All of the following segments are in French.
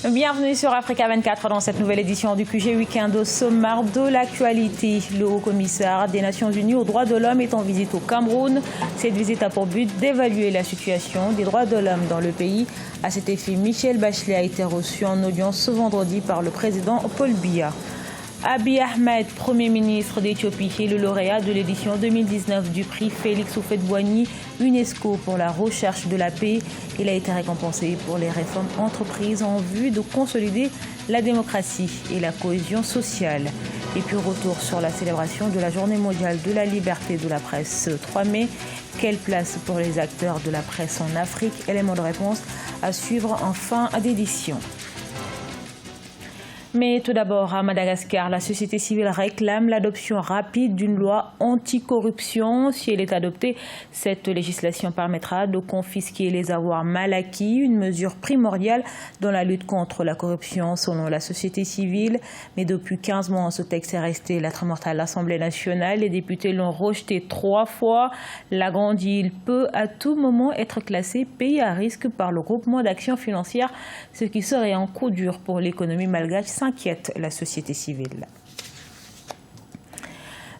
Bienvenue sur Africa 24 dans cette nouvelle édition du QG Week-end. Au sommaire de l'actualité, le haut-commissaire des Nations Unies aux droits de l'homme est en visite au Cameroun. Cette visite a pour but d'évaluer la situation des droits de l'homme dans le pays. À cet effet, Michelle Bachelet a été reçue en audience ce vendredi par le président Paul Biya. Abiy Ahmed, Premier ministre d'Éthiopie, est le lauréat de l'édition 2019 du prix Félix Houphouët-Boigny UNESCO pour la recherche de la paix. Il a été récompensé pour les réformes entreprises en vue de consolider la démocratie et la cohésion sociale. Et puis retour sur la célébration de la Journée mondiale de la liberté de la presse 3 mai. Quelle place pour les acteurs de la presse en Afrique? Élément de réponse à suivre en fin d'édition. Mais tout d'abord, à Madagascar, la société civile réclame l'adoption rapide d'une loi anticorruption. Si elle est adoptée, cette législation permettra de confisquer les avoirs mal acquis, une mesure primordiale dans la lutte contre la corruption selon la société civile. Mais depuis 15 mois, ce texte est resté lettre morte à l'Assemblée nationale. Les députés l'ont rejeté 3 fois. La grande île peut à tout moment être classée pays à risque par le groupement d'action financière, ce qui serait un coup dur pour l'économie malgache, s'inquiète la société civile.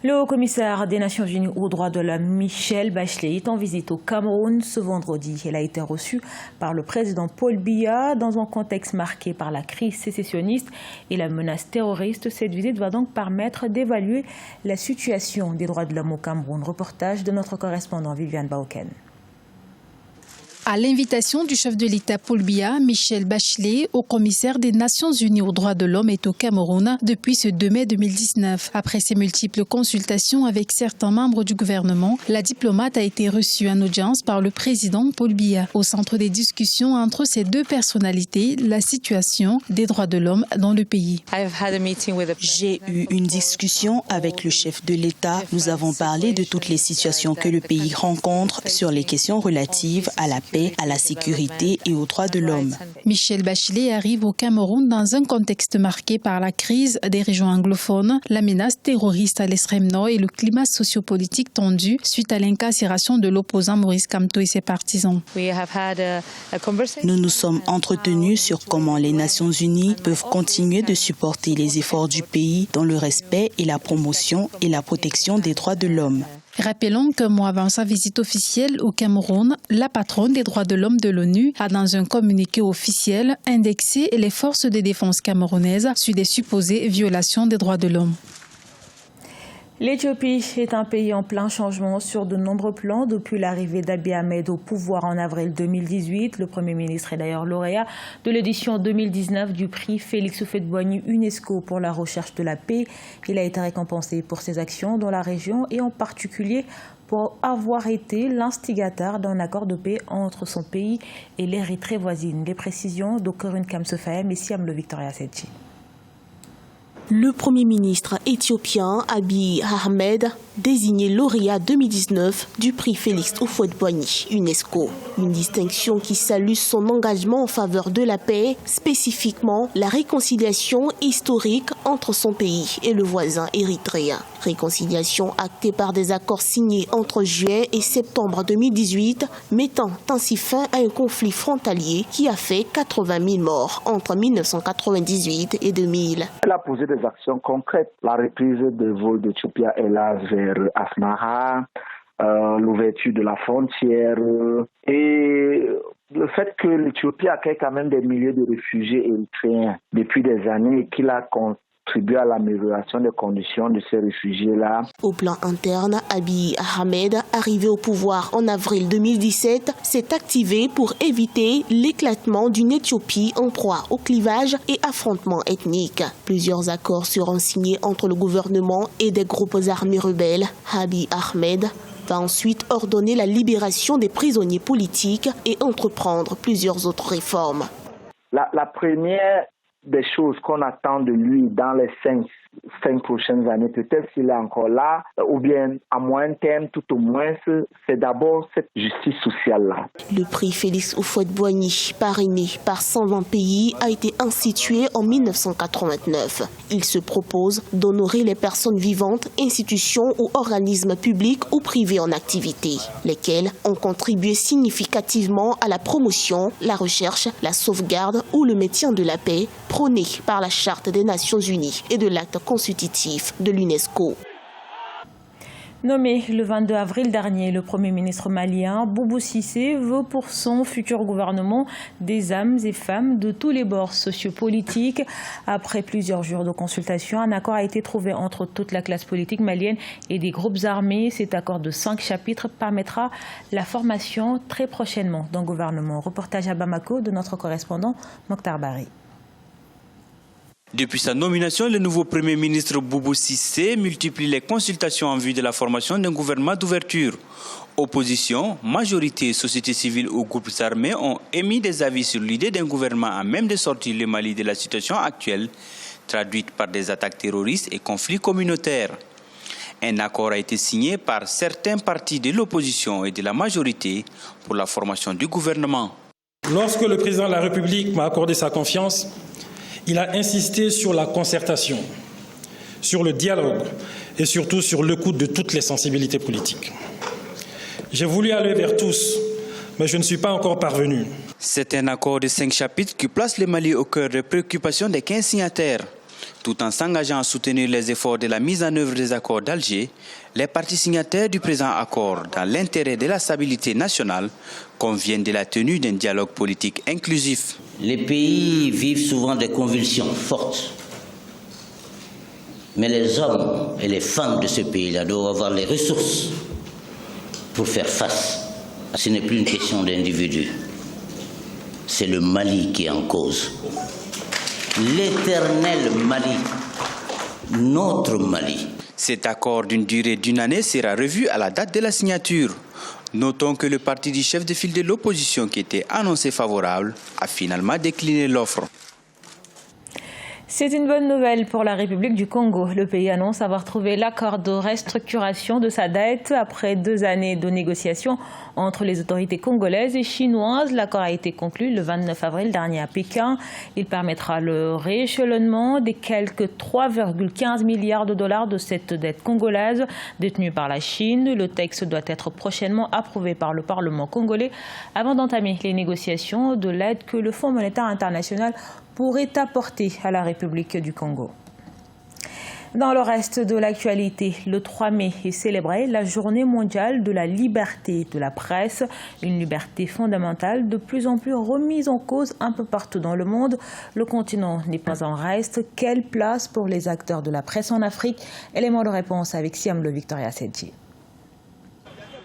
Le haut-commissaire des Nations Unies aux droits de l'homme, Michelle Bachelet, est en visite au Cameroun ce vendredi. Elle a été reçue par le président Paul Biya dans un contexte marqué par la crise sécessionniste et la menace terroriste. Cette visite va donc permettre d'évaluer la situation des droits de l'homme au Cameroun. Reportage de notre correspondant Viviane Baoken. À l'invitation du chef de l'État Paul Biya, Michelle Bachelet, haut-commissaire des Nations Unies aux droits de l'homme, est au Cameroun depuis ce 2 mai 2019. Après ses multiples consultations avec certains membres du gouvernement, la diplomate a été reçue en audience par le président Paul Biya. Au centre des discussions entre ces deux personnalités, la situation des droits de l'homme dans le pays. J'ai eu une discussion avec le chef de l'État. Nous avons parlé de toutes les situations que le pays rencontre sur les questions relatives à la paix, à la sécurité et aux droits de l'homme. Michelle Bachelet arrive au Cameroun dans un contexte marqué par la crise des régions anglophones, la menace terroriste à l'extrême nord et le climat sociopolitique tendu suite à l'incarcération de l'opposant Maurice Kamto et ses partisans. Nous nous sommes entretenus sur comment les Nations Unies peuvent continuer de supporter les efforts du pays dans le respect et la promotion et la protection des droits de l'homme. Rappelons qu'un mois avant sa visite officielle au Cameroun, la patronne des droits de l'homme de l'ONU a dans un communiqué officiel indexé les forces de défense camerounaises sur des supposées violations des droits de l'homme. L'Éthiopie est un pays en plein changement sur de nombreux plans depuis l'arrivée d'Abiy Ahmed au pouvoir en avril 2018. Le Premier ministre est d'ailleurs lauréat de l'édition 2019 du prix Félix Houphouët-Boigny UNESCO pour la recherche de la paix. Il a été récompensé pour ses actions dans la région et en particulier pour avoir été l'instigateur d'un accord de paix entre son pays et l'Érythrée voisine. Les précisions de Corinne Kamsefahim et Siam Le Victoria Setchi. Le Premier ministre éthiopien Abiy Ahmed, désigné lauréat 2019 du prix Félix Houphouët-Boigny UNESCO. Une distinction qui salue son engagement en faveur de la paix, spécifiquement la réconciliation historique entre son pays et le voisin érythréen. Réconciliation actée par des accords signés entre juillet et septembre 2018, mettant ainsi fin à un conflit frontalier qui a fait 80 000 morts entre 1998 et 2000. Elle a posé des actions concrètes. La reprise des vols d'Éthiopie et là vers Asmara, l'ouverture de la frontière et le fait que l'Éthiopie accueille quand même des milliers de réfugiés érythréens depuis des années et qu'il a contribué à l'amélioration des conditions de ces réfugiés-là. Au plan interne, Abiy Ahmed, arrivé au pouvoir en avril 2017, s'est activé pour éviter l'éclatement d'une Éthiopie en proie au clivage et affrontements ethniques. Plusieurs accords seront signés entre le gouvernement et des groupes armés rebelles. Abiy Ahmed va ensuite ordonner la libération des prisonniers politiques et entreprendre plusieurs autres réformes. La première des choses qu'on attend de lui dans les 5 prochaines années, peut-être s'il est encore là, ou bien à moyen terme, tout au moins, c'est d'abord cette justice sociale-là. Le prix Félix Houphouët-Boigny, parrainé par 120 pays, a été institué en 1989. Il se propose d'honorer les personnes vivantes, institutions ou organismes publics ou privés en activité, lesquels ont contribué significativement à la promotion, la recherche, la sauvegarde ou le maintien de la paix, prôné par la Charte des Nations Unies et de l'acte constitutif de l'UNESCO. Nommé le 22 avril dernier, le Premier ministre malien Boubou Cissé veut pour son futur gouvernement des âmes et femmes de tous les bords sociopolitiques. Après plusieurs jours de consultation, un accord a été trouvé entre toute la classe politique malienne et des groupes armés. Cet accord de 5 chapitres permettra la formation très prochainement d'un gouvernement. Reportage à Bamako de notre correspondant Mokhtar Bari. Depuis sa nomination, le nouveau Premier ministre Boubou Cissé multiplie les consultations en vue de la formation d'un gouvernement d'ouverture. Opposition, majorité, société civile ou groupes armés ont émis des avis sur l'idée d'un gouvernement à même de sortir le Mali de la situation actuelle, traduite par des attaques terroristes et conflits communautaires. Un accord a été signé par certains partis de l'opposition et de la majorité pour la formation du gouvernement. Lorsque le président de la République m'a accordé sa confiance, il a insisté sur la concertation, sur le dialogue et surtout sur l'écoute de toutes les sensibilités politiques. J'ai voulu aller vers tous, mais je ne suis pas encore parvenu. C'est un accord de 5 chapitres qui place le Mali au cœur des préoccupations des 15 signataires. Tout en s'engageant à soutenir les efforts de la mise en œuvre des accords d'Alger, les parties signataires du présent accord, dans l'intérêt de la stabilité nationale, conviennent de la tenue d'un dialogue politique inclusif. Les pays vivent souvent des convulsions fortes. Mais les hommes et les femmes de ce pays-là doivent avoir les ressources pour faire face. Ce n'est plus une question d'individu. C'est le Mali qui est en cause. L'éternel Mali, notre Mali. Cet accord d'une durée d'1 année sera revu à la date de la signature. Notons que le parti du chef de file de l'opposition, qui était annoncé favorable, a finalement décliné l'offre. C'est une bonne nouvelle pour la République du Congo. Le pays annonce avoir trouvé l'accord de restructuration de sa dette après 2 années de négociations entre les autorités congolaises et chinoises. L'accord a été conclu le 29 avril dernier à Pékin. Il permettra le rééchelonnement des quelques 3,15 milliards de dollars de cette dette congolaise détenue par la Chine. Le texte doit être prochainement approuvé par le Parlement congolais avant d'entamer les négociations de l'aide que le Fonds monétaire international pourrait apporter à la République du Congo. Dans le reste de l'actualité, le 3 mai est célébrée la Journée mondiale de la liberté de la presse, une liberté fondamentale de plus en plus remise en cause un peu partout dans le monde. Le continent n'est pas en reste. Quelle place pour les acteurs de la presse en Afrique? Élément de réponse avec Siam Le Victoria Sedji.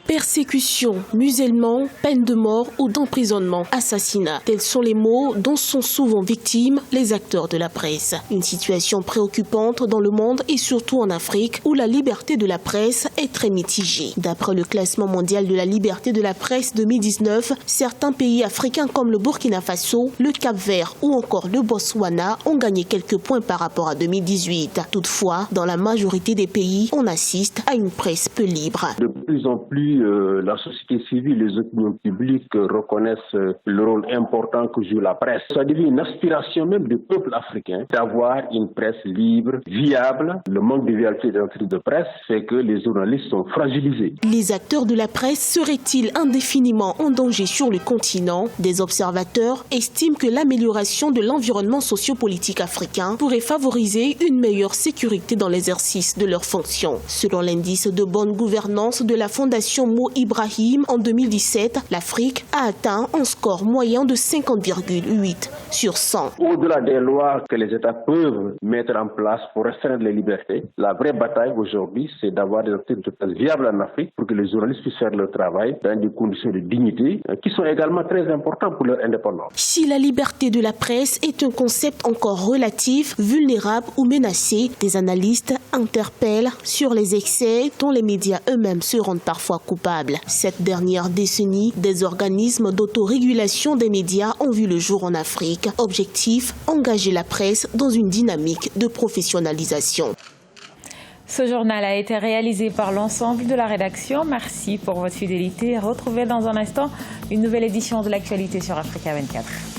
Persécution, musellement, peine de mort ou d'emprisonnement, assassinat. Tels sont les mots dont sont souvent victimes les acteurs de la presse. Une situation préoccupante dans le monde et surtout en Afrique où la liberté de la presse est très mitigée. D'après le classement mondial de la liberté de la presse 2019, certains pays africains comme le Burkina Faso, le Cap-Vert ou encore le Botswana ont gagné quelques points par rapport à 2018. Toutefois, dans la majorité des pays, on assiste à une presse peu libre. De plus en plus, la société civile, les opinions publiques reconnaissent le rôle important que joue la presse. Ça devient une aspiration même du peuple africain d'avoir une presse libre, viable. Le manque de viabilité de l'entreprise de presse fait que les journalistes sont fragilisés. Les acteurs de la presse seraient-ils indéfiniment en danger sur le continent? Des observateurs estiment que l'amélioration de l'environnement sociopolitique africain pourrait favoriser une meilleure sécurité dans l'exercice de leurs fonctions. Selon l'indice de bonne gouvernance de la Fondation Mo Ibrahim, en 2017, l'Afrique a atteint un score moyen de 50,8 sur 100. Au-delà des lois que les États peuvent mettre en place pour restreindre les libertés, la vraie bataille aujourd'hui, c'est d'avoir des activités viables en Afrique pour que les journalistes puissent faire leur travail dans des conditions de dignité qui sont également très importantes pour leur indépendance. Si la liberté de la presse est un concept encore relatif, vulnérable ou menacé, des analystes interpellent sur les excès dont les médias eux-mêmes se rendent parfois coupables. coupables. Cette dernière décennie, des organismes d'autorégulation des médias ont vu le jour en Afrique. Objectif, engager la presse dans une dynamique de professionnalisation. Ce journal a été réalisé par l'ensemble de la rédaction. Merci pour votre fidélité. Retrouvez dans un instant une nouvelle édition de l'actualité sur Africa 24.